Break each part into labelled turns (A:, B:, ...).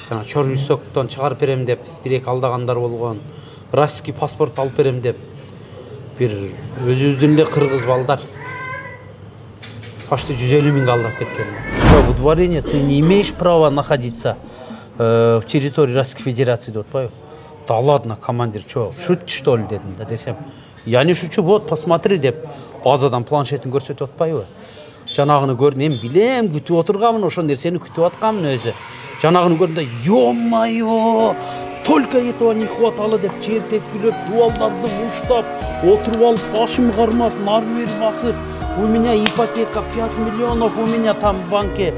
A: жана Чорюсоктон чыгарып берем деп бир-эки алдагандар болгон. Российский паспорт алып берем деп бир өзүбүздүн эле кыргыз балдар почти 150 000 алдап кеткен. Во дворе ты не имеешь права находиться в территории Российской Федерации деп атпайбы? Да ладно, командир, что, шутишь что ли дедим да десем. Я не шучу, вот посмотри деп базадан планшетін көрсөтүп атпайбы? Жанагыны көрдүм, мен билем, күтүп отурганмын, ошол нерсени күтүп атканмын өзү. Жанагыны көрдүм да, ё-моё, только этого не хватало деп жер тепкилеп, дуалдарды уштап, отуруп алып, башым кармап, нар-бери басып, у меня ипотека 5 миллионов, у меня там в банке.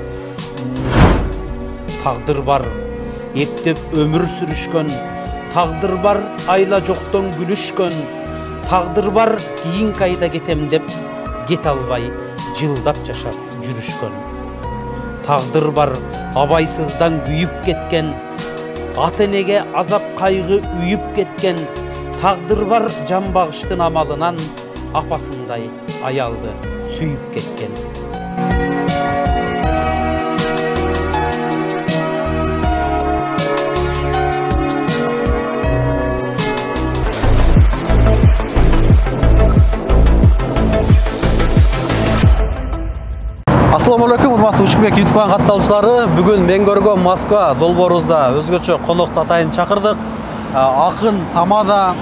A: Тагдыр бар, эптеп өмүр сүрүшкөн, тагдыр бар, айла жоктон күлүшкөн, тагдыр бар, кийинки айда кетем деп кете албай жылдап жашап жүрүшкөн. Тагдыр бар, абайсыздан күйүп кеткен, ата-энеге азап кайгы үйүп кеткен. Тагдыр бар, жан багыштын амалынан апасындай аялды сүйүп кеткен.
B: Assalamu alaikum, урматтуу Учкунбек YouTube каналы катталуучулары. Бүгүн мен көргөн Москва долбоорубузда өзгөчө конокто атайын чакырдык. Акын Тамада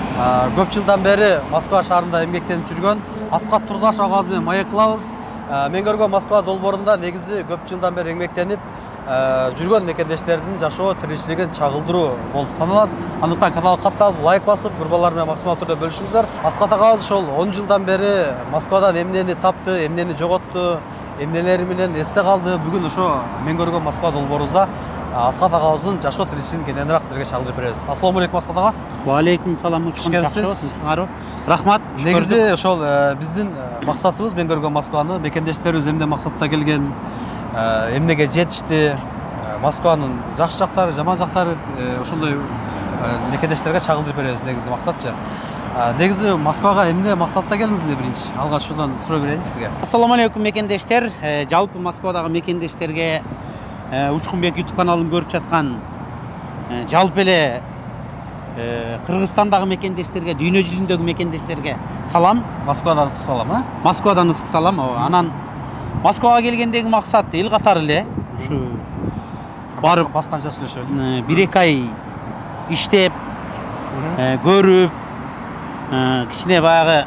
B: көп жылдан бери Москва шаарында эмгектенип жүргөн Аскат Турдашев агабыз менен маек кылабыз. Мен көргөн Москва долбоорунда негизи көп жылдан бери эмгектенип жүргөн мекендештердин жашоо тиричилигин чагылдыруу болуп саналат. Андыктан каналга катталып, лайк басып, курбалар менен максималдуу түрдө бөлүшүңүздөр. Аскат агабыз ошол 10 жылдан бери Москвадан эмнени тапты, эмнени жоготту, эмнелери менен эсте калды. Бүгүн ошо мен көргөн Москва долбоорубузда Аскат агабыздын жашоо тиричилигин кененирээк силерге чагылдырып беребиз. Ассаламу алейкум Аскат ага.
A: Ва алейкум салам, Учкунбек. Рахмат.
B: Негизи ошол биздин максатыбыз мен көргөн Москваны мекендештерибиз эмне максатта келген, эмнеге жетишти, Москванын жакшы жактары, жаман жактары ошондой мекендештерге чагылдырып беребиз негизи максатчы. Негизи Москвага эмне максатта келдиңиз эле биринчи? Алгач ушудан суроо берейин сизге.
A: Ассаламу алейкум мекендештер. Жалпы Москвадагы мекендештерге Учкунбек YouTube каналын көрүп жаткан жалпы эле Кыргызстандагы мекендештерге, дүйнө жүзүндөгү мекендештерге салам.
B: Москвадан ысык салам,
A: Москвадан ысык салам. Анан Москвага келгендеги максат эл катары эле ушу барып
B: басканча сүйлөшөлү.
A: 1-2 ай иштеп, көрүп, кичине баягы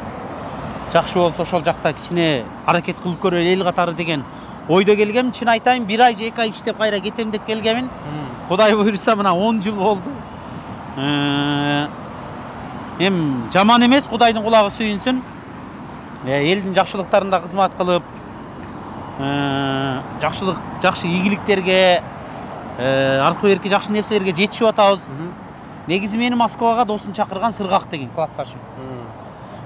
A: жакшы болсо ошол жакта кичине аракет кылып көрөлү эл катары деген ойдо келгем. Чын айтайын, 1 ай же 2 ай иштеп кайра кетем деп келгемин. Кудай буйруса мына 10 жыл болду. Эм жаман эмес, Кудайдын кулагы сүйүнсүн. Элдин жакшылыктарында кызмат кылып, жакшы ийгиликтерге, аркы берки жакшы нерселерге жетишип атабыз. Негизи мени Москвага досум чакырган, Сыргак деген классташым.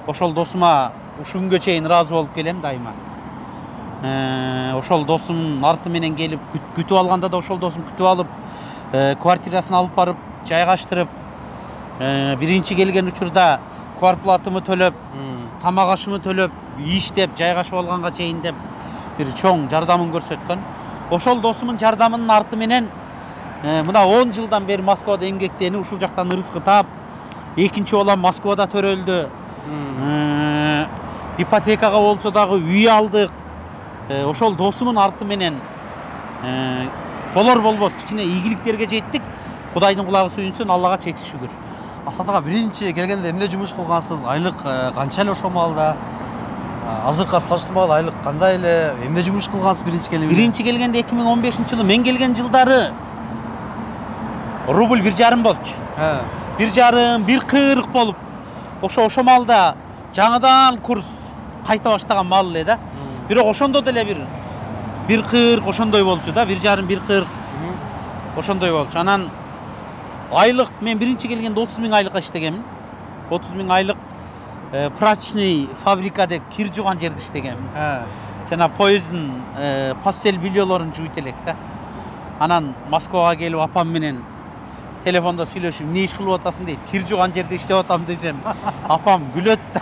A: Ошол досума ушул күнгө чейин ыраазы болуп келем дайыма. Ошол досумдун арты менен келип күтүп алганда да ошол досум күтүп алып, квартирасын алып барып жайгаштырып, биринчи келген учурда квартплатымы төлөп, тамак ашымы төлөп, иштеп жайгашып алганга чейин деп бир чоң жардамын көрсөткөн. Ошол досумдун жардамынын арты менен мына 10 жылдан бери Москвада эмгектенип, ушул жактан ырыскы таап, экинчи балам Москвада төрөлдү. Ипотекага болсо дагы үй алдык. Ошол досумдун арты менен болор болбос кичине ийгиликтерге жеттик. Кудайдын кулагы сүйүнсүн, Аллага чексиз шүгүр.
B: Аскат ага, биринчи келгенде эмне жумуш кылгансыз? Айлык канча эле ошол маалда? Азыркы салыштырмалуу айлык кандай эле? Эмне жумуш кылгансыз биринчи келгенде?
A: Биринчи келгенде 2015-жылы, мен келген жылдары рубль 1,5 болчу. 1,5, 1,40 болуп. Ошо маалда жаңыдан курс кайта баштаган маал эле да. Бирок ошондо деле 1,40 ошондой болчу да, 1,5, 1,40. Ошондой болчу. Анан айлык, мен биринчи келгенде 30 000 айлыкка иштегемин. 30 000 айлык прачный фабрикада кир жуган жерде иштегемин. Жана поезддин пастель бельелорун жууйт элек да. Анан Москвага келип апам менен телефонда сүйлөшүп, эмне иш кылып атасың дейт. Кир жуган жерде иштеп атам десем, апам күлөт да.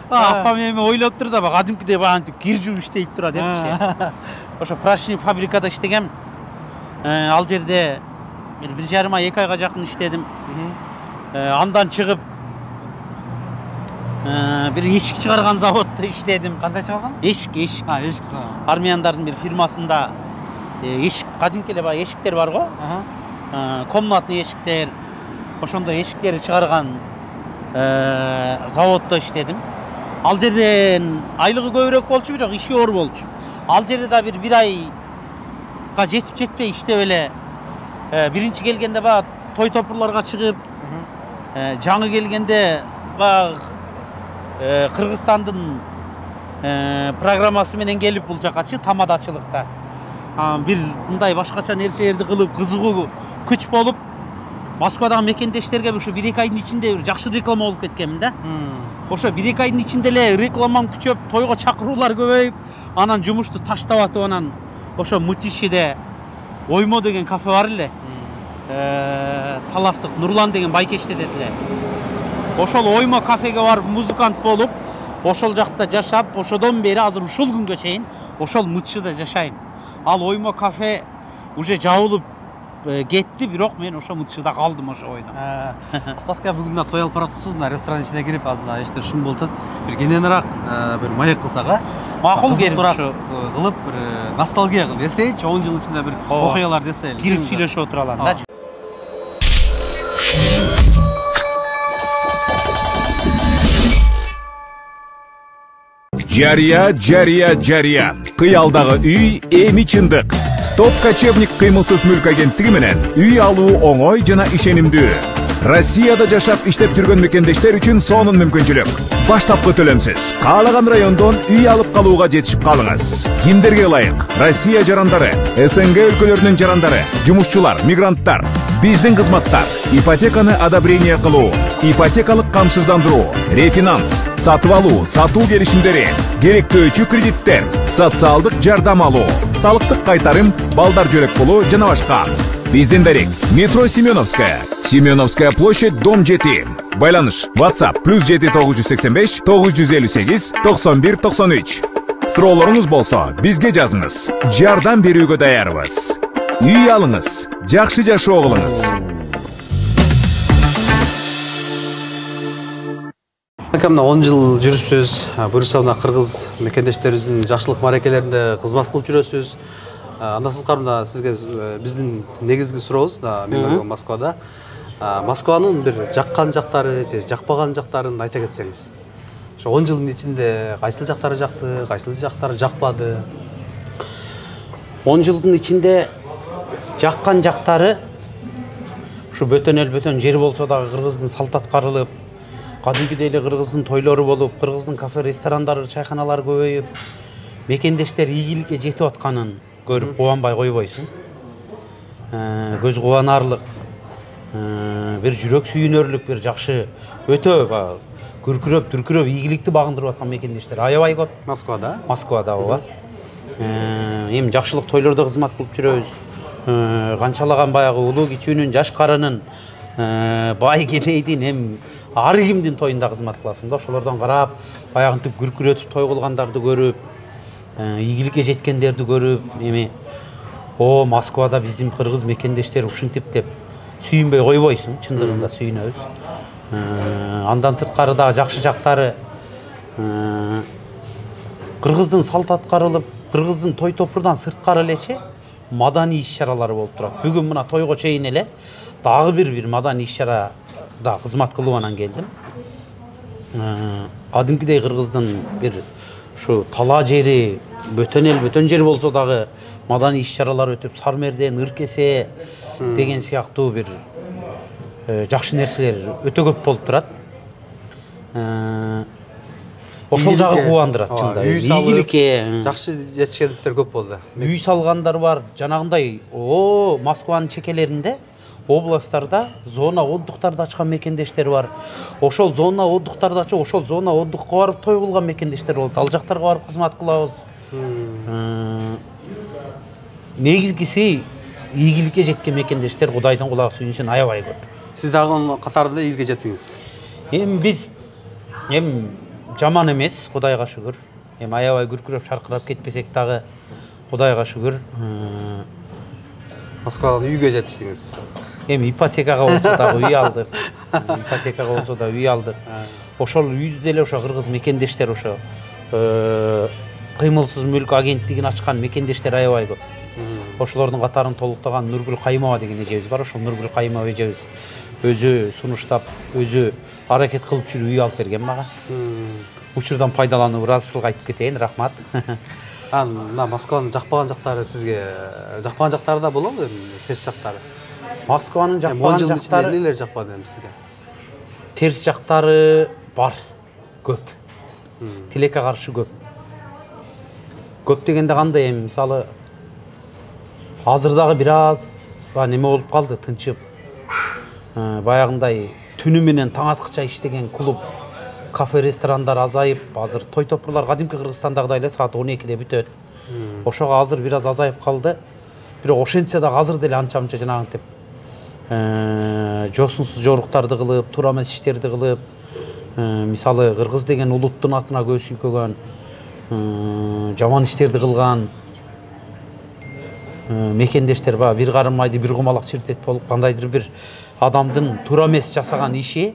A: Апам эми ойлоп тур да, кадимкидей баягы кир жууп иштейт тура депчи. Ошо прачный фабрикада иштегем. Ал жерде bir жарым ай 2 айга жакын иштедим. Андан чыгып bir эшик чыгарган заводда иштедим.
B: Кандай чыгарган?
A: Эшик.
B: Эшик
A: Армияндардын bir фирмасында эшик, кадимки эле баягы эшиктер бар го. Комнатный эшиктер. Ошондо эшиктерди чыгарган заводдо иштедим. Ал жерден айлыгы көбүрөөк болчу, бирок иши оор болчу. Ал жерде да bir айга жетип жетпей иштеп эле биринчи келгенде баягы той топурларга чыгып, жаңы келгенде баягы Кыргызстандын программасы менен келип бул жакачы тамадачылыкта бир мындай башкача нерселерди кылып кызыгуу күч болуп Москвадагы мекендештерге ушу 1-2 айдын ичинде бир жакшы реклама болуп кеткенмин да. Ошо 1-2 айдын ичинде эле рекламам күчөп, тойго чакыруулар көбөйүп, анан жумушту таштап атып, анан ошо Мутишиде Оймо деген кафе бар эле. Таластык Нурлан деген байкеште дедилер. Ошол Оймо кафеге барып музыкант болуп, ошол жакта жашап, ошодон бери азыр ушул күнгө чейин ошол Мутишиде жашайм. Ал Оймо кафе уже жабылып кетти, бирок мен ошо Мутишиде калдым ошо ойдон.
B: Аскатка бүгүн мына той алып баратсыз, мына ресторан ичине кирип азыр эчтер шум болуп атат. Бир кененирээк бир маек кылсак,
A: макул келип
B: кылып бир ностальгия кылып эстейчи, 10 жыл ичинде бир окуяларды эстейли.
A: Кирип сүйлөшүп отуралам да.
C: Жария. Кыялдагы үй эми чындык. Стоп Кочевник кыймылсыз мүлк агенттиги менен үй алуу оңой жана ишенимдүү. Россияда жашап иштеп жүргөн мекендештер үчүн сонун мүмкүнчүлүк. Баштапкы төлөмсүз. Каалаган райондон үй алып калууга жетишип калыңыз. Кимдерге ылайык? Россия жарандары, СНГ өлкөлөрүнүн жарандары, жумушчулар, мигранттар. Биздин кызматтар: ипотеканы одобрение кылуу, ипотекалык камсыздандыруу, рефинанс, сатып алуу, сатуу келишимдери, керектөөчү кредиттер, социалдык жардам алуу, салыктык кайтарым, балдар жөлөк болуу жана башка. Биздин дарек: метро Семеновская, Семеновская площадь, дом 7. Байланыш: WhatsApp +7 985 958 91 93. Суроолоруңуз болсо бизге жазыңыз. Жардам берүүгө даярбыз. Үй алыңыз, жакшы жашоо кылыңыз.
B: Мына 10 жыл жүрүпсүз, буюрса мына кыргыз мекендештерибиздин жакшылык маракелеринде кызмат кылып жүрөсүз. Анда сырткарында сизге биздин негизги сурообуз, мен көргөн Москвада, Москванын бир жаккан жактары же жакпаган жактарын айта кетсеңиз. Ошо 10 жылдын ичинде кайсыл жактары жакты, кайсыл жактары жакпады?
A: 10 жылдын ичинде жаккан жактары ушу бөтөн жер болсо дагы кыргыздын салт аткарылып, кадимкидей эле кыргыздын тойлору болуп, кыргыздын кафе, ресторандары, чайканалары көбөйүп, мекендештер ийгиликке жетип атканын көрүп кубанбай койбойсуң. Көз кубанарлык, бир жүрөк сүйүнөрлүк, бир жакшы, өтө күркүрөп ийгиликти багындырып аткан мекендештер аябай көп. Москвада ооба. Эми жакшылык тойлордо кызмат кылып жүрөбүз. Канчалаган баягы улуу кичүүнүн, жаш карынын, бай кедейдин, эми ар кимдин тоюнда кызмат кыласың да. Ошолордон карап, баягынтип күркүрөтүп той кылгандарды көрүп, ийгиликке жеткендерди көрүп, эми Москвада биздин кыргыз мекендештер ушинтип деп сүйүнбөй койбойсуң, чындыгында сүйүнөбүз. Андан сырткары дагы жакшы жактары кыргыздын салт аткарылып, кыргыздын той топурдан сырткары элечи маданий иш-чаралары болуп турат. Бүгүн мына тойго чейин эле дагы бир маданий иш-чарада кызмат кылып анан келдим. Кадимкидей кыргыздын бир ушу тала жери, бөтөн жер болсо дагы маданий иш-чаралар өтүп, Сармерден, Ыркесе деген сыяктуу бир жакшы нерселер өтө көп болуп турат. Ошол жагы кубандырат чында.
B: Ийгиликке жакшы жетишкендер көп болду.
A: Үй салгандар бар. Жанагындай Москванын чекелеринде, областтарда зона отдыктарды ачкан мекендештер бар. Ошол зона отдыктарды ачып, ошол зона отдыкка барып той кылган мекендештер болот. Ал жактарга барып кызмат кылабыз. Негизгиси ийгиликке жеткен мекендештер Кудайдын кулагы сүйүнсүн аябай көп.
B: Сиз дагы катарында ийгиликке жеттиңиз.
A: Биз жаман эмес, Кудайга шүгүр. Аябай күркүрөп шаркырап кетпесек дагы Кудайга шүгүр.
B: Москвадан үйгө жетиштиңиз.
A: Эми ипотекага болсо дагы үй алдык. Ипотекага болсо да үй алдык. Ошол үйдү деле ошо кыргыз мекендештер ошо кыймылсыз мүлк агенттигин ачкан мекендештер аябай көп. Ошолордун катарын толуктаган Нургүл Кайымова деген эжебиз бар. Ошол Нургүл Кайымова эжебиз өзү сунуштап, өзү аракет кылып жүрүп үй алып берген мага. Учурдан пайдаланып ыраазычылык айтып кетейин, рахмат.
B: Мына Москванын жакпаган жактары сизге жакпаган жактары да болобу эми, терс жактары?
A: Москванын жакпаган жактары
B: эмнелер жакпады эми сизге?
A: Терс жактары бар, көп. Тилекке каршы көп. Көп дегенде кандай эми, мисалы азыр дагы бир аз неме болуп калды, тынчып. Баягындай түнү менен таң аткыча иштеген клуб, кафе, ресторандар азайып, азыр той топурлар кадимки Кыргызстандагыдай эле саат 12-де бүтөт. Ошого азыр бир аз азайып калды. Бирок ошентсе дагы азыр деле анча-мынча жанагынтип жосунсуз жоруктарды кылып, туура эмес иштерди кылып, мисалы кыргыз деген улуттун атына көз сүйкөгөн, жаман иштерди кылган мекендештер бар. Бир карым майды бир кумалак чиртет болуп, кандайдыр бир адамдын туура эмес жасаган иши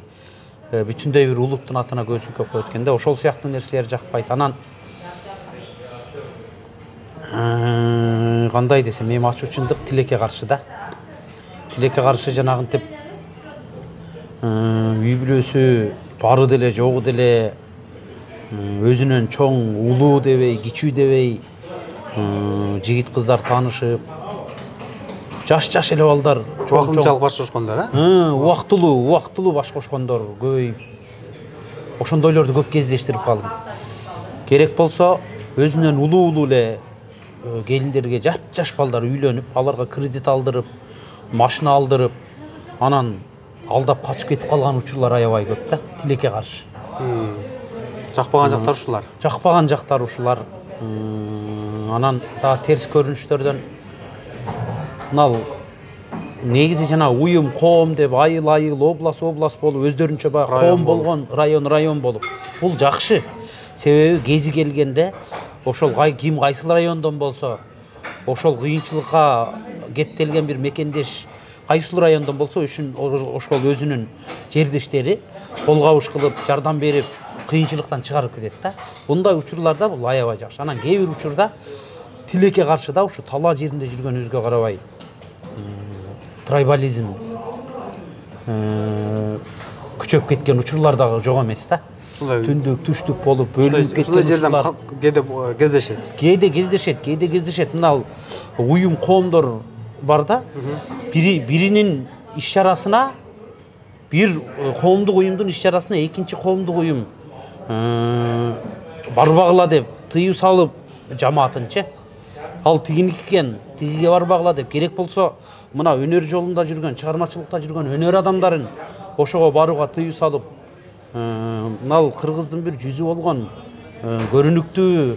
A: бүтүндөй бир улуттун атына көз сүйкөп коет экен да. Ошол сыяктуу нерселер жакпайт. Анан кандай десем, эми ачуучундук тилекке каршы да. Тилекке каршы жанагынтип үй бүлөсү бары деле жогу деле өзүнөн чоң, улуу дебей, кичүү дебей жигит кыздар таанышып, жаш эле балдар
B: убактылуу баш кошкондор,
A: убактылуу баш кошкондор көбөйүп, ошондойлорду көп кездештирип калдым. Керек болсо өзүнөн улуу эле келиндерге жаш балдар үйлөнүп, аларга кредит алдырып, машина алдырып, анан алдап качып кетип калган учурлар аябай көп да, тилекке каршы.
B: Жакпаган жактар ушулар.
A: Жакпаган жактар ушулар. Анан дагы терс көрүнүштөрдөн мынал негизи жана уюм, коом деп айыл область болуп, өздөрүнчө баягы коом болгон, район болуп. Бул жакшы. Себеби кези келгенде ошол ким кайсыл райондон болсо, ошол кыйынчылыкка кептелген бир мекендеш кайсыл райондон болсо, ошол өзүнүн жердештери кол кабыш кылып, жардам берип, кыйынчылыктан чыгарып кетет да. Мындай учурларда бул аябай жакшы. Анан кээ бир учурда тилекке каршы да ушу талаа жеринде жүргөн өзгө карабай трайбализм күчөп кеткен учурлар дагы жок эмес да. Түндүк, түштүк болуп, бөлүнүп кеткен учурлар. Кээде кездешет. Мынал уюм, коомдор бар да. Биринин иш-чарасына, бир коомдук уюмдун иш-чарасына экинчи коомдук уюм барбагыла деп тыюу салып, жамаатынчы. Ал тигиники экен, тигиге барбагыла деп, керек болсо мына өнөр жолунда жүргөн, чыгармачылыкта жүргөн өнөр адамдарын ошого барууга тыюу салып, мынал кыргыздын бир жүзү болгон көрүнүктүү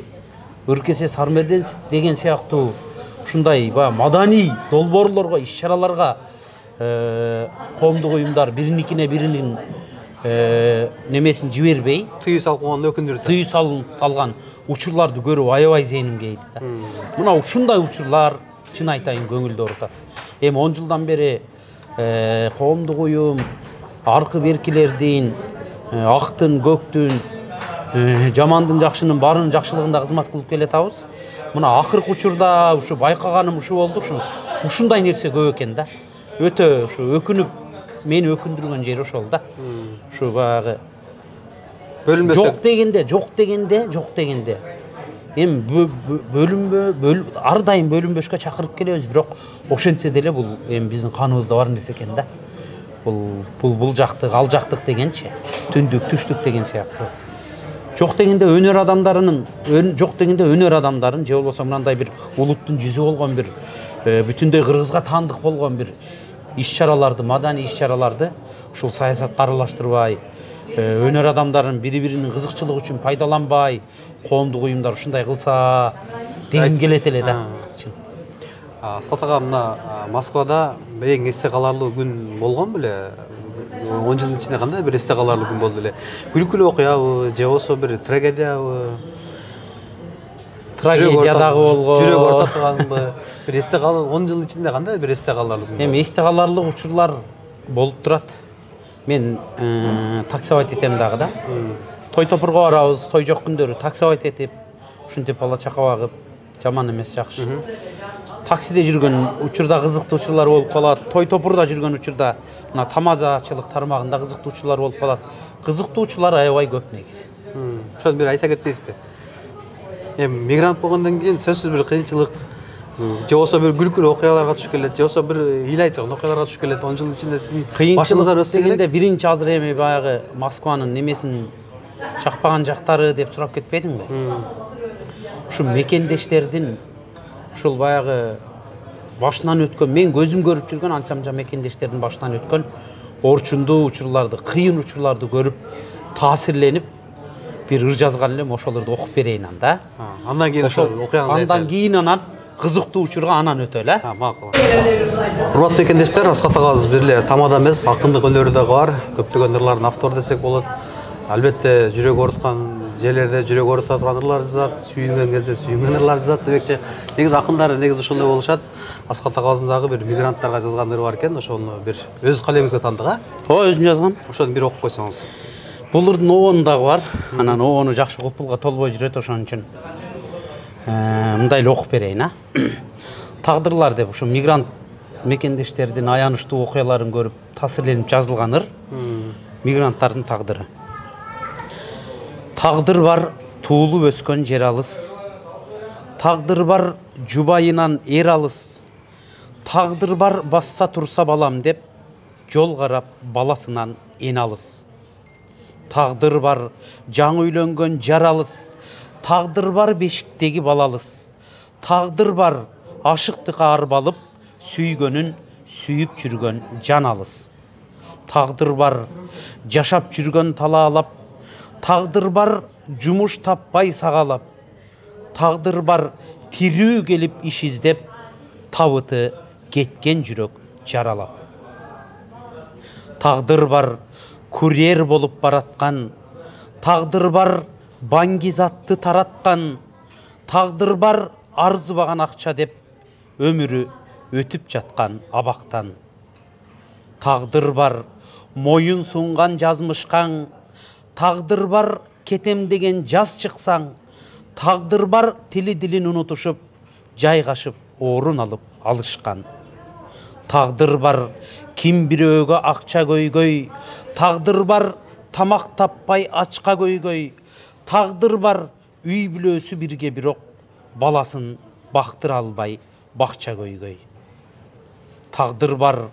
A: Өркесе Сармерден деген сыяктуу ушундай маданий долбоорлорго, иш-чараларга коомдук уюмдар бириникине биринин немесин жибербей,
B: тыюу салып койгонду өкүндүрүп,
A: тыюу салып алган учурларды көрүп аябай зээним кейди да. Мына ушундай учурлар чын айтайын көңүлдү оорутат. Эми 10 жылдан бери коомдук уюм аркы беркилердин, актын, көктүн, жамандын, жакшынын баарынын жакшылыгында кызмат кылып келатабыз. Мына акыркы учурда ушу байкаганым ушу болду, ушундай нерсе көп экен да. Өтө ушу өкүнүп, мени өкүндүргөн жери ошол да. Ушу баягы жок дегенде. Эми бөлүнбө, ар дайым бөлүнбөшкө чакырып келебиз, бирок ошентсе деле бул эми биздин каныбызда бар нерсе экен да. Бул жактык, ал жактык дегенчи, түндүк, түштүк деген сыяктуу. Жок дегенде өнөр адамдарын, же болбосо мындай бир улуттун жүзү болгон бир бүтүндөй кыргызга таандык болгон бир иш-чараларды, маданий иш-чараларды ушул саясатка аралаштырбай, өнөр адамдарын бири-биринин кызыкчылыгы үчүн пайдаланбай, коомдук уюмдар ушундай кылса дегим келет эле да.
B: Асхат ага, мына Москвада эң эсте каларлуу күн болгон беле? 10 жылдын ичинде кандай бир эсте каларлуу күн болду эле? Күлкүлүү окуябы же болбосо бир трагедиябы?
A: трагедия дагы болгон.
B: Жүрөк ортотганбы? Бир эсте калган 10 жыл ичинде кандай бир эсте каларлык?
A: Эми эсте каларлык учурлар болуп турат. Мен таксовать этем дагы да. Той топурга барабыз, той жок күндөрү таксовать этип, ушинтип бала чака багып, жаман эмес, жакшы. Таксиде жүргөн учурда кызыктуу учурлар болуп калат. Той топурда жүргөн учурда мына тамадачылык тармагында кызыктуу учурлар болуп калат. Кызыктуу учурлар аябай көп негизи.
B: Ошону бир айта кетпейсизби? Эми мигрант болгондон кийин сөзсүз бир кыйынчылык же болсо бир күлкүлүү окуяларга туш келет, же болсо бир эл айтчу окуяларга туш келет. 10 жыл ичинде сиздин башыңыздар өссө
A: дегенде биринчи азыр эми баягы Москванын немесин чакпаган жактары деп сурап кетпедиңби? Ушу мекендештердин ушул баягы башынан өткөн, мен көзүм көрүп жүргөн анча-мынча мекендештердин башынан өткөн орчундуу учурларды, кыйын учурларды көрүп, таасирленип бир ыр жазган элем, ошолорду окуп берейин анда.
B: Андан кийин ошол окуяңыз айтып.
A: Андан кийин анан кызыктуу учурга анан өтөлү.
B: Макул. Урматтуу мекендештер, Аскат агабыз бир эле тамада эмес, акындык өнөрү дагы бар. Көптөгөн ырлардын автору десек болот. Албетте жүрөк ооруткан жерлерде жүрөк оорута турган ырлар жазат, сүйүнгөн кезде сүйүнгөн ырлар жазат демекчи. Негизи акындар негизи ошондой болушат. Аскат агабыздын дагы бир мигранттарга жазган ыры бар экен, ошону бир өз калемиңизге тандык, а?
A: Ооба, өзүм жазгам.
B: Ошону бир окуп койсоңуз.
A: Бул ырдын обону дагы бар. Анан обону жакшы купулга толбой жүрөт, ошон үчүн мындай эле окуп берейин, а? Тагдырлар деп ушу мигрант мекендештердин аянычтуу окуяларын көрүп таасирленип жазылган ыр. Мигранттардын тагдыры. Тагдыр бар туулуп өскөн жер алыс. Тагдыр бар жубайынан эр алыс. Тагдыр бар басса турса балам деп жол карап баласынан эн алыс. Тагдыр бар жаңы үйлөнгөн жар алыс. Тагдыр бар бешиктеги бала алыс. Тагдыр бар ашыктыкка арбалып сүйгөнүн сүйүп жүргөн жан алыс. Тагдыр бар жашап жүргөн талаалап. Тагдыр бар жумуш таппай сагалап. Тагдыр бар тирүү келип иш издеп, табыты кеткен жүрөк жаралап. Тагдыр бар курьер болуп бараткан. Тагдыр бар баңгизатты тараткан. Тагдыр бар арзыбаган акча деп өмүрү өтүп жаткан абактан. Тагдыр бар моюн сунган жазмышкаң. Тагдыр бар кетем деген жаз чыксаң. Тагдыр бар тили дилин унутушуп, жайгашып орун алып алышкан. Тагдыр бар ким бирөөгө акча көйгөй. Тагдыр бар тамак таппай ачка көйгөй. Тагдыр бар үй бүлөсү бирге бирок баласын бактыра албай бакча көйгөй. Тагдыр бар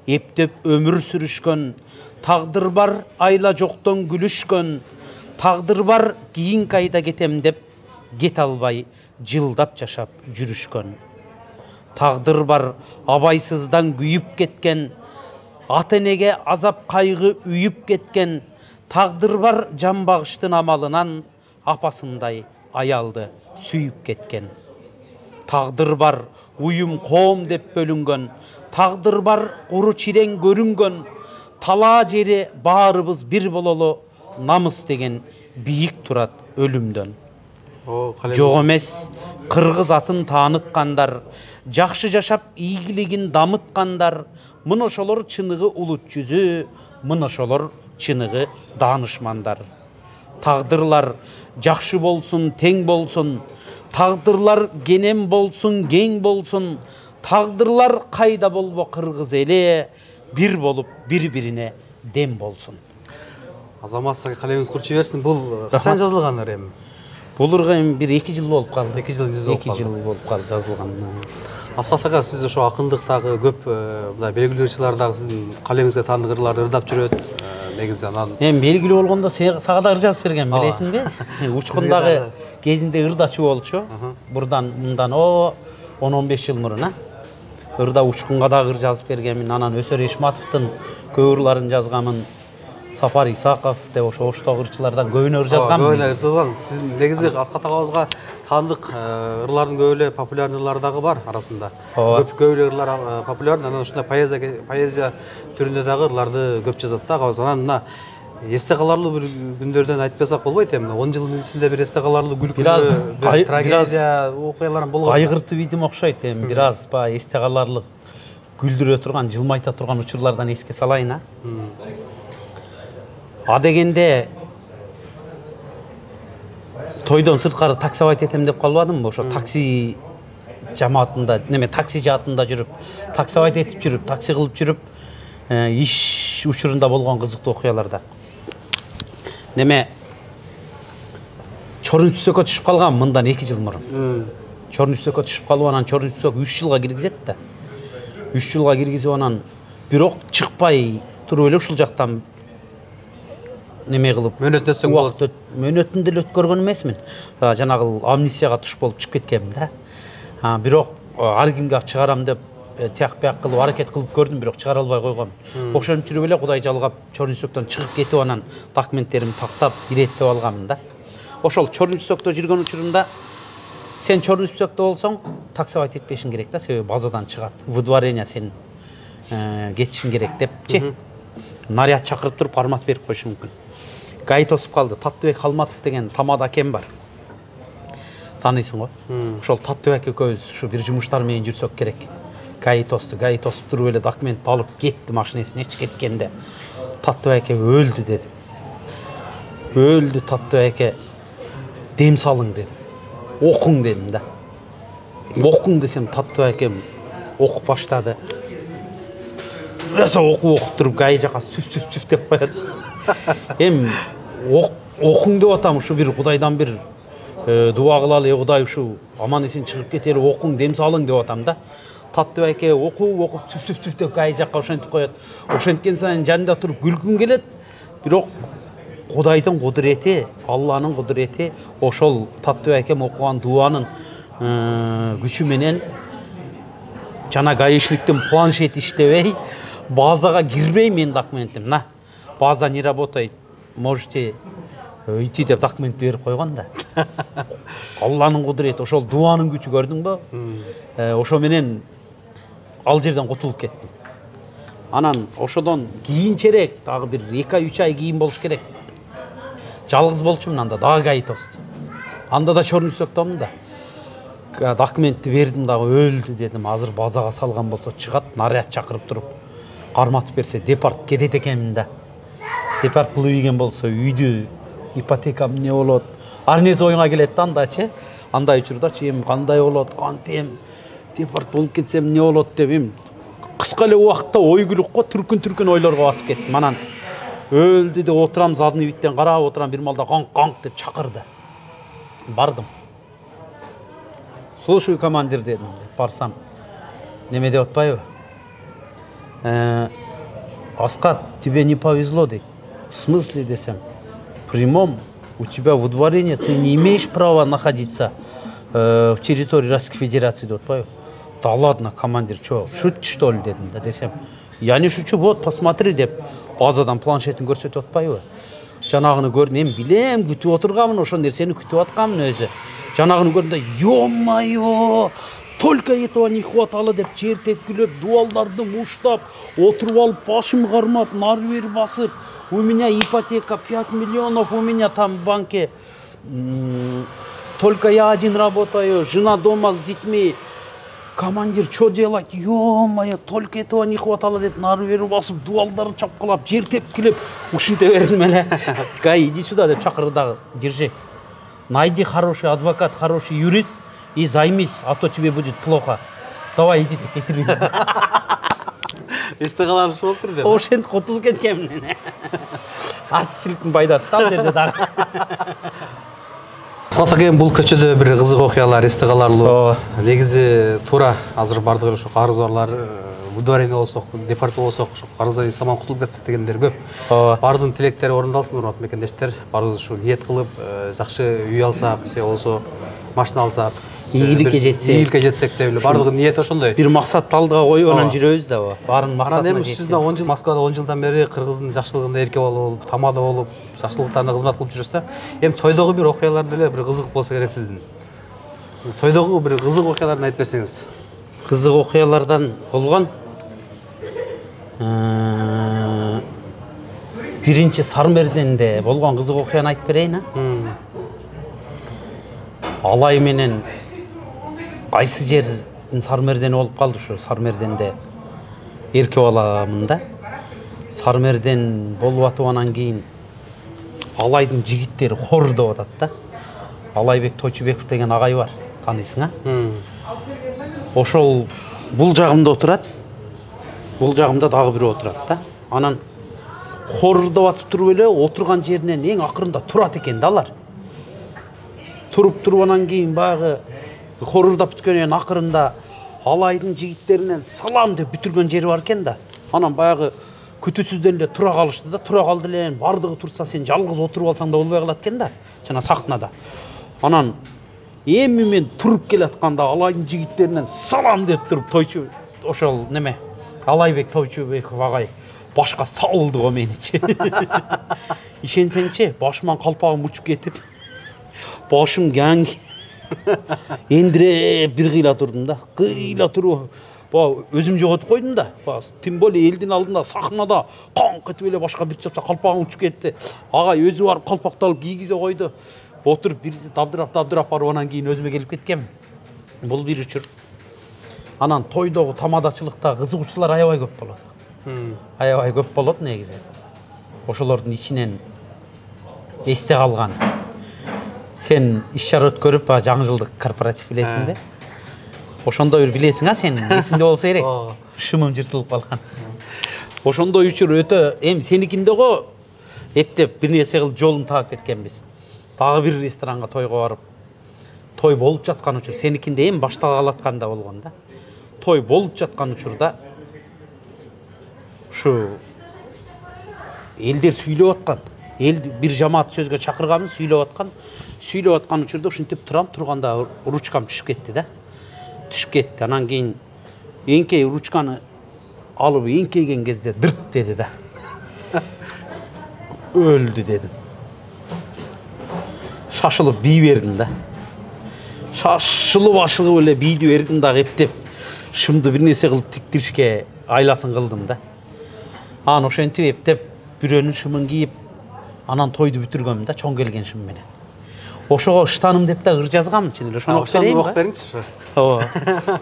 A: эптеп өмүр сүрүшкөн. Тагдыр бар айла жоктон күлүшкөн. Тагдыр бар кийинки айда кетем деп кете албай жылдап жашап жүрүшкөн. Тагдыр бар абайсыздан күйүп кеткен. Ата энеге азап кайгы үйүп кеткен. Тагдыр бар жан багыштын амалынан апасындай аялды сүйүп кеткен. Тагдыр бар уюм коом деп бөлүнгөн. Тагдыр бар куру чирең көрүнгөн. Талаа жери баарыбыз бир бололу, намыс деген бийик турат өлүмдөн. Жок эмес кыргыз атын тааныткандар, жакшы жашап ийгилигин дамыткандар, мына ошолор чыныгы улут жүзү, мына ошолор чыныгы даанышмандар. Тагдырлар жакшы болсун, тең болсун. Тагдырлар кенем болсун, кең болсун. Тагдырлар кайда болбо кыргыз эли, бир болуп бири-бирине дем болсун.
B: Азамат сага калемиңиз курчу берсин. Бул качан жазылган ыр эми?
A: Бул ырга эми бир 2 жыл болуп калды.
B: 2 жыл болуп калды.
A: 2 жыл болуп калды жазылган.
B: Аскат ага, сиз ошо акындыктагы көп мындай белгилүү ырчылар дагы сиздин калемиңизге тандык ырларды ырдап жүрөт. Негизи анан
A: Мен белгилүү болгондо сага да ыр жазып берген, билесиңби? Учкундагы кезинде ырдачы болчу. Бурдан мындан 10-15 жыл мурун, ырда учкунга да ыр жазып бергенмин. Анан Өсөр Ишматовдун көп ырларын жазганмын. Сапар Исаков деп ошо оштогу ырчылардан көбүнө ыр жазганмын.
B: Көбүнө ыр жазган. Сиздин негизи Аскат агабызга таандык ырлардын көп эле популярный ырлары дагы бар арасында. Көп эле ырлар популярный. Анан ушундай поэзия түрүндө дагы ырларды көп жазат да агабыз. Анан мына Эсте каларлуу бир күндөрдөн айтпасак болбойт эми. 10 жылдын ичинде бир эсте каларлуу
A: Бир
B: трагедия окуялар болгон.
A: Кайгыртып идим окшойт эми. Бир аз баягы эсте каларлык күлдүрө турган, жылмайта турган учурлардан эске салайын а. А дегенде тойдон сырткары таксовать этем деп калбадымбы? Ошо такси жамаатында, неме такси жаатында жүрүп, таксовать этип жүрүп, такси кылып жүрүп, иш учурунда болгон кызыктуу окуяларда. Неме Чорун түсөккө түшүп калган мындан 2 жыл мурун. Чорун түсөккө түшүп калып анан Чорун түсөк 3 жылга киргизет да. 3 жылга киргизип анан бирок чыкпай туруп эле ушул жактан неме кылып
B: Мөөнөт өтсөң болот.
A: Мөөнөтүн деле өткөргөн эмесмин. Жанагы амнистияга туш болуп чыгып кеткенмин да. Бирок ар кимге чыгарам деп тияк-бияк кылып аракет кылып көрдүм, бирок чыгара албай койгом. Ошентип жүрүп эле Кудай жалгап Чорун түсөктөн чыгып кетип анан документтеримди тактап иреттеп алганмын да. Ошол Чорун түсөктө жүргөн учурумда сен Чорун түсөктө болсоң таксовать этпешиң керек да, себеби базадан чыгат. Выдворение сен кетишиң керек депчи. Наряд чакырып туруп кармат берип коюшу мүмкүн. Гай тосуп калды. Таттыбек Халматов деген тамада акем бар. Тааныйсың го? Ошол Таттыбек экөөбүз ушу бир жумуштар менен жүрсөк керек. Гай тосуп туруп эле документти алып кетти машинесине кеткенде Таттыбек өлдү деди. Өлдү Таттыбек, дем салың деди. Окуң дедим да. Окуң десем Таттыбек окуп баштады. Раса окуп туруп Гай жака сүп деп коет. Эми окуң деп атам, ушу бир Кудайдан бир дуа кылалы, Кудай ушу аман эсен чыгып кетели, окуң, дем салың деп атам да. Таттыбек окуп сүп деп Гай жака ошентип коет. Ошенткен сайын жанында туруп күлгүм келет. Бирок Кудайдын кудурети, Алланын кудурети ошол Таттыбек окуган дуанын күчү менен жана гаишниктин планшети иштебей, базага кирбей мен документим. На, база не работает, можете идти деп документти берип койгон да. Алланын кудурети, ошол дуанын күчү көрдүңбү? Ошо менен ал жерден кутулуп кеттим. Анан ошодон кийинчерээк дагы бир 2-3 ай кийин болуш керек. Жалгыз болчумун анда, дагы Гай тосту. Анда да Чорун түсөктөмүн да. Документти бердим дагы, өлдү дедим. Азыр базага салган болсо чыгат, наряд чакырып туруп карматып берсе департ кетет экенмин да. Департ кылып ийген болсо үйдү, ипотекам не болот? Ар нерсе оюңа келет да андачы. Андай учурдачы эми кандай болот, кантем, департ болуп кетсем не болот деп эми кыска эле убакытта ой күлүккө түркүн ойлорго батып кеттим. Анан өлдү деп отурам, задний видтен карап отурам, бир малда канк деп чакырды. Бардым. Слушай, командир дедим. Барсам. Неме деп атпайбы? Аскат, тебе не повезло дейт. В смысле десем? В прямом, у тебя выдворение, ты не имеешь права находиться в территории Российской Федерации деп атпайбы? Да ладно, командир, что, шутишь что ли дедим да десем. Я не шучу, вот посмотри деп базадан планшетін көрсөтүп атпайбы? Жанагыны көрдүм, мен билем, күтүп отурганмын, ошол нерсени күтүп атканмын өзү. Жанагыны көрдүмдө, ё-моё, только этого не хватало деп жер тепкилеп, дуалдарды муштап, отуруп алып, башым кармап, нары бери басып, у меня ипотека 5 миллионов, у меня там в банке, только я один работаю, жена дома с детьми. Командир, что делать? Ё-моё, только этого не хватало деп нары бери басып, дуалдарды чапкылап, жер тепкилеп, ушинте бердим эле. Гай, иди сюда деп чакырды дагы, держи. Найди хороший адвокат, хороший юрист и займись, а то тебе будет плохо. Давай иди деп кетирбей.
B: Эсте калар ушу болуптур деп.
A: Ошентип кутулуп кеткенмин. Артистчиликтин пайдасы да жерде дагы.
B: Аскат аке, бул көчөдө бир кызык окуялар эсте каларлуу. Негизи туура азыр бардыгы ошо карыз барлар, выдворение болсок, департ болсок, ошо карыздан саман кутулуп кетсек дегендер көп. Бардын тилектери орундалсын, урматтуу мекендештер. Баарыбыз ушу ниет кылып, жакшы үй алсак, же болсо машина алсак,
A: ийгиликке
B: жетсек деп эле бардыгы ниет ошондой.
A: Бир максат алдыга коюп анан жүрөбүз да. Баарын максатына
B: жеткиз. Сиз да 10 жыл Москвада 10 жылдан бери кыргыздын жакшылыгында эрке болуп, тамада болуп, жакшылыктарына кызмат кылып жүрөсүз да. Эми тойдогу бир окуялар деле бир кызык болсо керек сиздин. Тойдогу бир кызык окуяларды айтып берсеңиз.
A: Кызык окуялардан болгон биринчи Сармерденде болгон кызык окуяны айтып берейин. Алай менен кайсы жердин Сармердени болуп калды ушу Сармерденде эрке баламында. Сармерден болуп атып анан кийин Алайдын жигиттери хор деп атат да. Алайбек Тойчубеков деген агай бар, таанысың, Ошол бул жагымда отурат. Бул жагымда дагы бирөө отурат да. Анан хор деп атып туруп эле отурган жеринен эң акырында турат экен да алар. Туруп туруп анан кийин баягы хорурдап бүткөндөн акырында Алайдын жигиттеринен салам деп бүтүргөн жери бар экен да. Анан баягы күтүүсүздөн эле тура калышты да, тура калды эле, бардыгы турса сен жалгыз отуруп алсаң да болбой калат экен да, жана сахнада. Анан эми мен туруп келатканда Алайдын жигиттеринен салам деп туруп Тойчу ошол неме Алайбек Тойчубеков агай башка салды го меничи. Ишенсеңчи, башыман калпагым учуп кетип, башым кең эндире бир кыйла турдум да. Кыйла туруп өзүм жоготуп койдум да. Тим более элдин алдында сахнада коңк этип эле башка бир чапса калпагым учуп кетти. Агай өзү барып калпакты алып кийгизе койду. Отуруп бир дабдырап барып анан кийин өзүмө келип кеткем. Бул бир учур. Анан тойдогу тамадачылыкта кызыгуучулар аябай көп болот. Аябай көп болот негизи. Ошолордун ичинен эсте калган. Сен иш-чара өткөрүп жаңы жылдык корпоратив билесиң да? Ошондой бир билесиң сен, эсиңде болсо керек. Шымым жыртылып калган. Ошондой учур өтө эми сеникинде го эптеп бир нерсе кылып жолун таап кеткенбиз. Дагы бир ресторанга тойго барып, той болуп жаткан учур, сеникинде эми башталгалы атканда болгон да. Той болуп жаткан учурда ушу элдер сүйлөп аткан. Эл бир жамаат сөзгө чакырганбыз, сүйлөп аткан учурда ушинтип турганда ручкам түшүп кетти да. Түшүп кетти. Анан кийин эңкей ручканы алып эңкейген кезде дырт деди да. Өлдү дедим. Шашылып бий бердим да. Шашылып ашылып эле бийди бердим дагы эптеп. Шымды бир нерсе кылып тиктиришке айласын кылдым да. Анан ошентип эптеп бирөөнүн шымын кийип, анан тойду бүтүргөм да, чоң келген шым менен. Ошого штаным деп да ыр жазгам, чын эле. Ошону окуп бериңчи. Ооба.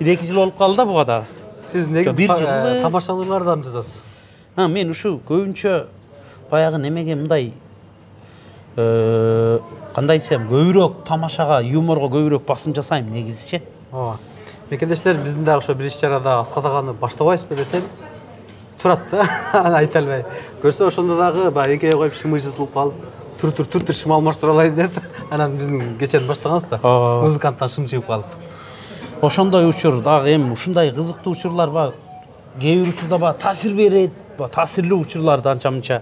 A: 1-2 жыл болуп калды да буга да.
B: Сиз негизи тамашалуулардан жазасыз.
A: Мен ушу көбүнчө баягы немеге мындай кандай десем, көбүрөөк тамашага, юморго көбүрөөк басым жасайм негизичи.
B: Ооба. Мекендештер, биздин дагы ошо бир иш-чарада аскадаганы баштабайсызбы десем, турат да, айта албай. Көрсө ошондо дагы баягы эңкейе коюп шымы жыртылып калып, тур шым алмаштыра алайын деп, анан биздин кечени баштаганбыз да. Музыканттан шым чыгып калып.
A: Ошондой учур дагы эми ушундай кызыктуу учурлар бар. Кээ бир учурда таасир берет, таасирлүү учурларды анча-мынча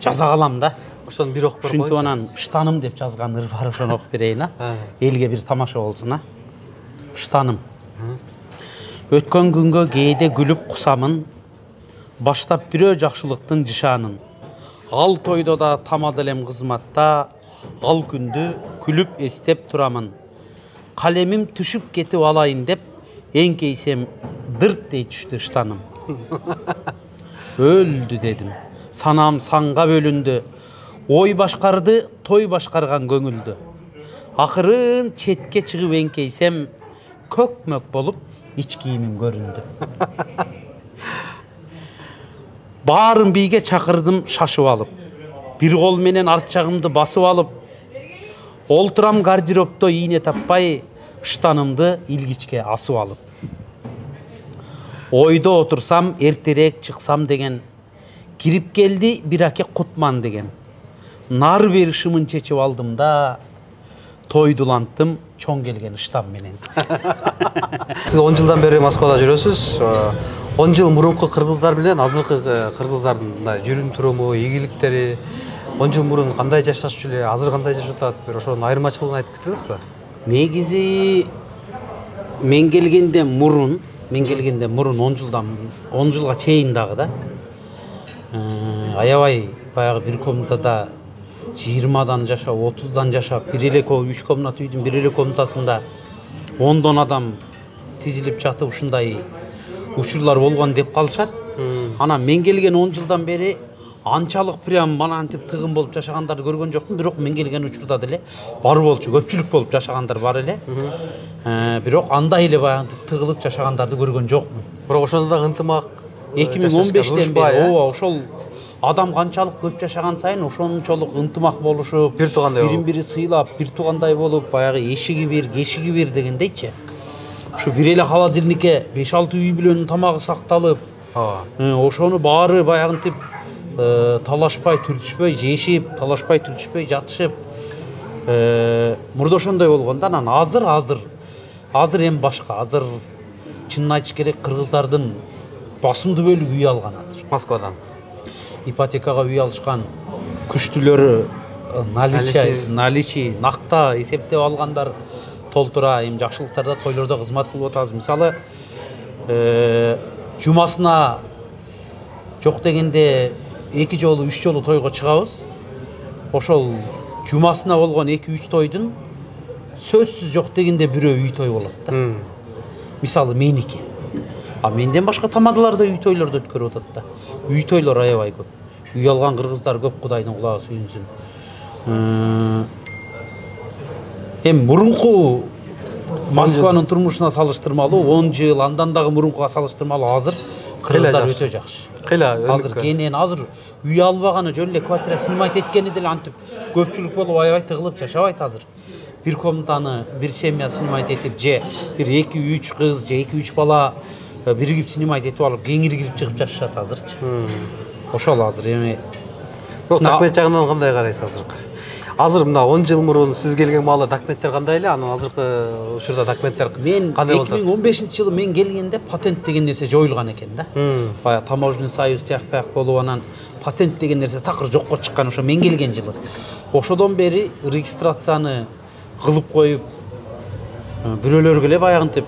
A: жаза калам да.
B: Ошону бир окуп бериңчи.
A: Ушинтип анан штаным деп жазган ыр бар, ошону окуп берейин, элге бир тамаша болсун, Штаным. Өткөн күнгө кээде күлүп кусамын, баштап бирөө жакшылыктын жышаанын. Ал тойдо да тамада элем кызматта, ал күндү күлүп эстеп турамын. Калемим түшүп кетип алайын деп, эңкейсем дырт дей түштү штаным. Өлдү дедим, санам санга бөлүндү, ой башкарды, той башкарган көңүлдү. Акырын четке чыгып эңкейсем, көк-мөк болуп, ич кийимим көрүндү. Баарын бийге чакырдым шашып алып, бир кол менен арт жагымды басып алып, олтурам гардеробто ийне таппай, штанымды илгичке асып алып. Ойдо отурсам, эртерээк чыксам деген, кирип келди бир аке Кутман деген. Нар бери шымын чечип алдым да, тойдуланттым чоң келген штам менен.
B: Сиз 10 жылдан бери Москвада жүрөсүз. 10 жыл мурунку кыргыздар менен азыркы кыргыздардын мындай жүрүм туруму, ийгиликтери, 10 жыл мурун кандай жашашчу эле, азыр кандай жашап атат, бир ошонун айырмачылыгын айтып кетиңизби?
A: Негизи мен келгенде мурун 10 жылга чейин дагы да. Аябай баягы бир комнатада 20дан жашап, 30дан жашап, бир эле 3 комната үйдүн бир эле комнатасында 10 адам тизилип жатып ушундай учурлар болгон деп калышат. Анан мен келген 10 жылдан бери анчалык прям манантип тыгын болуп жашагандарды көргөн жокмун, бирок мен келген учурда деле бар болчу, көпчүлүк болуп жашагандар бар эле. Бирок андай эле баягынтип тыгылып жашагандарды көргөн жокмун.
B: Бирок ошондо дагы ынтымак
A: 2015-тен бери ооба ошол адам канчалык көп жашаган сайын ошончолук ынтымак болушуп,
B: бир туугандай болуп,
A: бирин-бири сыйлап, бир туугандай болуп, баягы эшиги бир, кешиги бир дегендейчи. Ушу бир эле холодильникке 5-6 үй бүлөнүн тамагы сакталып, ошону баары баягынтип талашпай, түртүшпөй жешип, талашпай, түртүшпөй жатышып, мурда ошондой болгон да. Анан азыр эми башка. Азыр чынын айтыш керек, кыргыздардын басымдуу бөлүгү үй алган азыр.
B: Москвадан
A: Ипотекага үй алышкан, күчтүүлөрү наличи накта эсептеп алгандар толтура. Эми жакшылыктарда, тойлордо кызмат кылып атабыз. Мисалы, жумасына жок дегенде 2 жолу, 3 жолу тойго чыгабыз. Ошол жумасына болгон 2-3 тойдун сөзсүз жок дегенде бирөө үй той болот да. Мисалы меники. А менден башка тамадаларда үй тойлорду өткөрүп атат да. Үй тойлор аябай көп. Үй алган кыргыздар көп, Кудайдын кулагы сүйүнсүн. Эми мурунку Москванын турмушуна салыштырмалуу 10 жыл, андан дагы мурункуга салыштырмалуу азыр кыргыздар өтө жакшы. Азыр кенен азыр үй албаганы жөн эле квартира снимать эткени деле антип көпчүлүк болуп аябай тыгылып жашабайт азыр. Бир комнатаны бир семья снимать этип, же бир 2-3 кыз, же 2-3 бала биригип снимать этип алып, кеңири кирип чыгып жашашат азырчы. Ошол азыр эми.
B: Бирок документ жагынан кандай карайсыз азыркы? Азыр мына 10 жыл мурун сиз келген маалда документтер кандай эле? Анан азыркы учурда документтер кандай болду?
A: Мен 2015-жылы мен келгенде патент деген нерсе жоюлган экен да. Бая таможенный союз тияк-паяк болуп, анан патент деген нерсе такыр жокко чыккан ошо мен келген жылы. Ошодон бери регистрацияны кылып коюп, бирөөлөргө эле баягынтип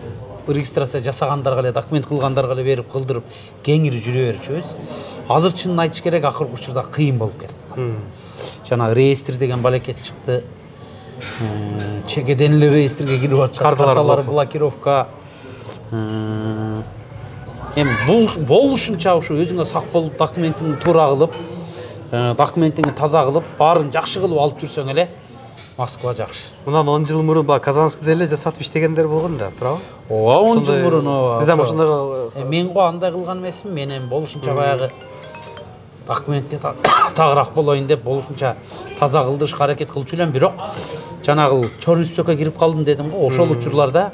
A: регистрация жасагандарга эле, документ кылгандарга эле берип кылдырып кеңири жүрө берчүбүз. Азыр чынын айтыш керек, акыркы учурда кыйын болуп кетти. Жана реестр деген балекет чыкты. Чекеден эле реестрге кирип атышат, карталар блокировка. Эми бул болушунча ушу өзүңө сак болуп, документиңди туура кылып, документиңди таза кылып, баарын жакшы кылып алып жүрсөң эле Москва жакшы.
B: Мындан 10 жыл мурун Казанскийде эле жасатып иштегендер болгон да, туурабы?
A: Ооба, 10 жыл мурун ооба.
B: Сизден ошондой
A: мен го андай кылган эмесмин, мен эми болушунча баягы документке тагыраак болоюн деп болушунча таза кылдырышка аракет кылчу элем, бирок жанагы чор үстөккө кирип калдым дедим го, ошол учурларда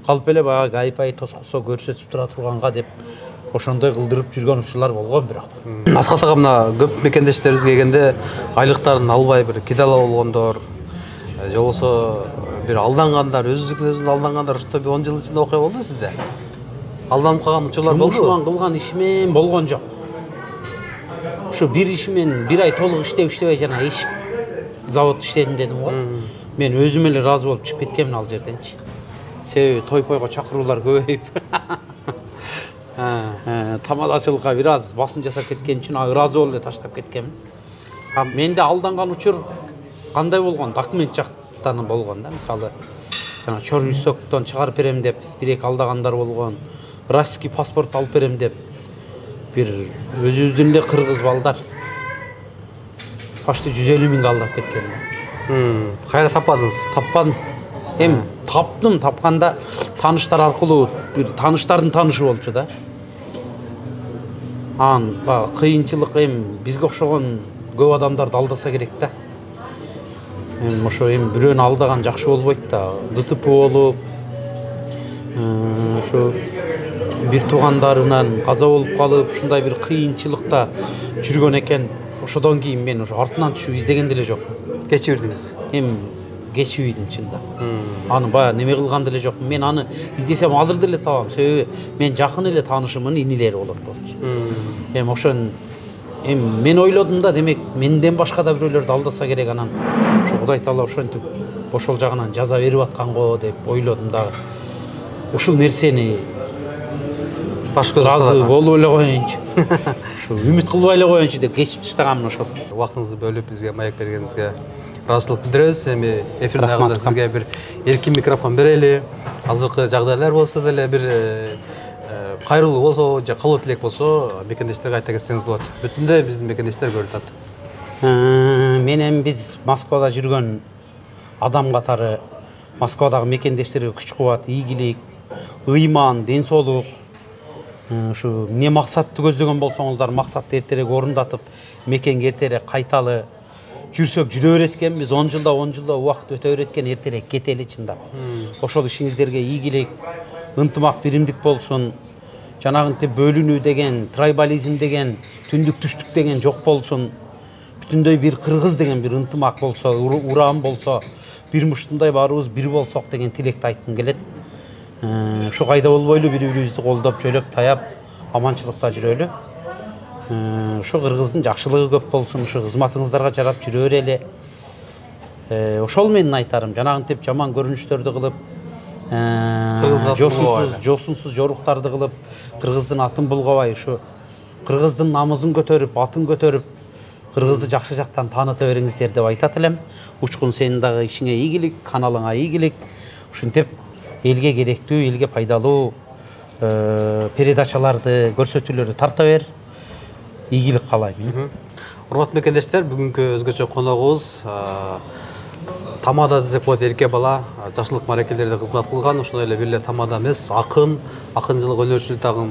A: калып эле баягы айпай тоскосо көрсөтүп тура турганга деп ошондой кылдырып жүргөн учурлар болгон. Бирок
B: Асхат ага мына көп мекендештерибизге келгенде айлыктарын албай бир кидала болгондор, же болбосо бир алдангандар, өзүн алдангандар ошто бир 10 жыл ичинде окуя болду сизде? Алданып калган учурлар болду?
A: Жумушуман кылган ишимен болгон жок. Ушу бир ишимен бир ай толук иштебей жана эшик завод иштедим дедим го. Мен өзүм эле ыраазы болуп чыгып кеткемин ал жерденчи. Себеби той-пойго чакыруулар көбөйүп, тамадачылыкка бир аз басым жасап кеткен үчүн ыраазы болуп эле таштап кеткемин. Менде алданган учур кандай болгон? Документ жактан болгон да. Мисалы, жана чор үстөктөн чыгарып берем деп бир-эки алдагандар болгон. Российский паспорт алып берем деп бир өзүбүздүн эле кыргыз балдар почти 150 миңге алдап кеткен.
B: Кайра таппадыңыз?
A: Таппадым. Эми таптым, тапканда тааныштар аркылуу, бир тааныштардын таанышы болчу да. Анан кыйынчылык эми бизге окшогон көп адамдарды алдаса керек да. Эми ошо эми бирөөнү алдаган жакшы болбойт да. ДТП болуп, ошо бир туугандарынан каза болуп калып, ушундай бир кыйынчылыкта жүргөн экен. Ошодон кийин мен ошо артынан түшүп издеген деле жокмун.
B: Кечирдиңиз?
A: Эми кечибийдим чында. Аны бая неме кылган деле жокмун. Мен аны издесем азыр деле табам. Себеби мен жакын эле таанышымын, инилери болот болчу. Эми ошон мен ойлодум да, демек менден башка да бирөөлөрдү алдаса керек, анан ушу Кудай таала ошентип ошол жагынан жаза берип аткан го деп ойлодум дагы. Ушул нерсени
B: баш көз
A: разы болуп эле коеюнчу. Ушу үмүт кылбай эле коеюнчу деп кечип таштаганмын ошол.
B: Убактыңызды бөлүп бизге маек бергениңизге ыраазычылык билдиребиз. Эми эфирдин агында сизге бир эркин микрофон берели. Азыркы жагдайлар болсо деле бир кайрылуу болсо же кылуу тилек болсо мекендештерге айта кетсеңиз болот. Бүтүндө биздин мекендештер көрүп атат.
A: Менен биз Москвада жүргөн адам катары Москвадагы мекендештерге күч кубат, ийгилик, ыйман, ден соолук, ушу эмне максатты көздөгөн болсоңуздар максатты эртерээк орундатып, мекенге эртерээк кайталы жүрсөк жүрө берет экенбиз. 10 жылда убакыт өтө берет экен, эртерээк кетели чындап. Ошол ишиңиздерге ийгилик, ынтымак, биримдик болсун. Жанагынтип бөлүнүү деген, трайбализм деген, түндүк түштүк деген жок болсун. Бүтүндөй бир кыргыз деген бир ынтымак болсо, урам болсо, бир муштундай баарыбыз бир болсок деген тилекти айткым келет. Ушу кайда болбойлу бири-бирибизди колдоп, жөлөп, таяп, аманчылыкта жүрөлү. Ушу кыргыздын жакшылыгы көп болсун, ушу кызматыңыздарга жарап жүрө берели. Ошол менин айтарым, жанагынтип жаман көрүнүштөрдү кылып, жосунсуз жоруктарды кылып, кыргыздын атын булгабай, ушу кыргыздын намысын көтөрүп, атын көтөрүп, кыргызды жакшы жактан тааныта бериңиздер деп айтат элем. Учкун, сенин дагы ишиңе ийгилик, каналыңа ийгилик. Ушинтип элге керектүү, элге пайдалуу передачаларды, көрсөтүүлөрдү тарта бер. Ийгилик каалайм.
B: Урматтуу мекендештер, бүгүнкү өзгөчө коногубуз Тамада десек болот, эрке бала, жакшылык маракелерде кызмат кылган, ошондой эле бир эле Тамада эмес, акынчылык өнөрчүлүк дагы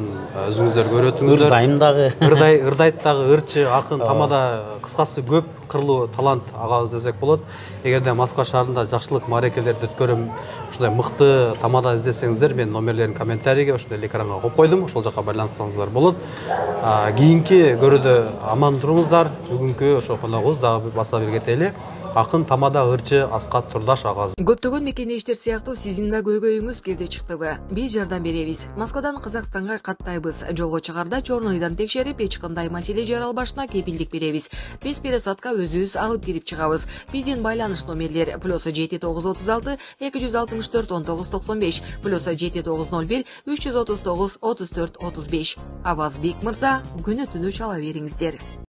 B: өзүңүздөр көрүп өтүңүздөр.
A: Ырдайм дагы.
B: Ырдайт дагы, ырчы, акын, Тамада, кыскасы көп кырлуу талант агабыз десек болот. Эгерде Москва шаарында жакшылык маракелерди өткөрүм, ушундай мыкты Тамада издесеңиздер, менин номерлерин комментарийге, ошондой эле экранга коюп койдум, ошол жака байланышсаңыздар болот. Кийинки көрүүдө аман туруңуздар. Бүгүнкү ошо коногубуз дагы баса бир кетели. Акын, Тамада, ырчы Аскат Турдаш агабыз.
D: Көптөгөн мекендештер сыяктуу сиздин да көйгөйүңүз кирди чыктыбы? Биз жардам беребиз. Москвадан Казакстанга каттайбыз. Жолго чыгарда чорнойдан текшерип, эч кандай маселе жаралбашына кепилдик беребиз. Биз пересадка өзүбүз алып кирип чыгабыз. Биздин байланыш номерлер +7936 264 1995 +7901 339 34 35. Аваз Бек мырза, күнү түнү чала бериңиздер.